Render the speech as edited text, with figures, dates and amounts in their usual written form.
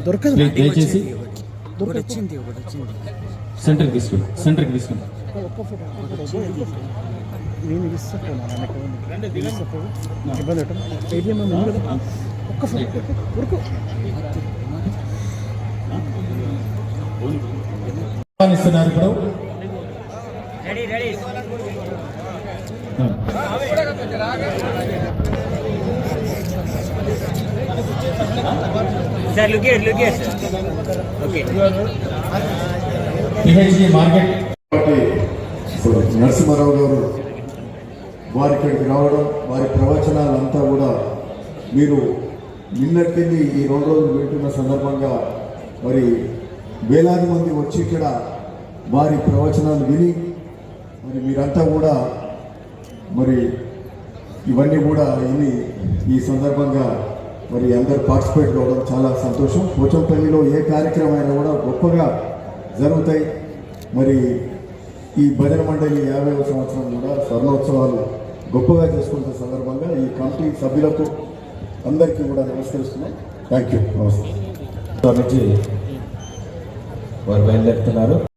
దొరకదు దయచేసి సెంటర్కి తీసుకోండి, సెంటర్కి తీసుకోండి. నేను ఇస్తాను ఇబ్బంది ఏటీఎం ఒక్క ఫోటో ఇస్తున్నారు ఇప్పుడు. Sir look at okay market ఇప్పుడు నరసింహారావు గారు వారి ఇక్కడికి రావడం, వారి ప్రవచనాలంతా కూడా మీరు నిన్నటికెళ్ళి ఈ 2 రోజులు వింటున్న సందర్భంగా మరి వేలాది మంది వచ్చి ఇక్కడ వారి ప్రవచనాలు విని మరి మీరంతా కూడా మరి ఇవన్నీ కూడా విని ఈ సందర్భంగా మరి అందరు పార్టిసిపేట్ కావడం చాలా సంతోషం. పోచంపల్లిలో ఏ కార్యక్రమం అయినా కూడా గొప్పగా జరుగుతాయి. మరి ఈ భజన మండలి 50వ సంవత్సరం కూడా స్వర్ణోత్సవాలు గొప్పగా చేసుకుంటున్న సందర్భంగా ఈ కమిటీ సభ్యులకు అందరికీ కూడా నమస్కరిస్తున్నాం. Thank you. నమస్తే. వారు బయలుదేరుతున్నారు.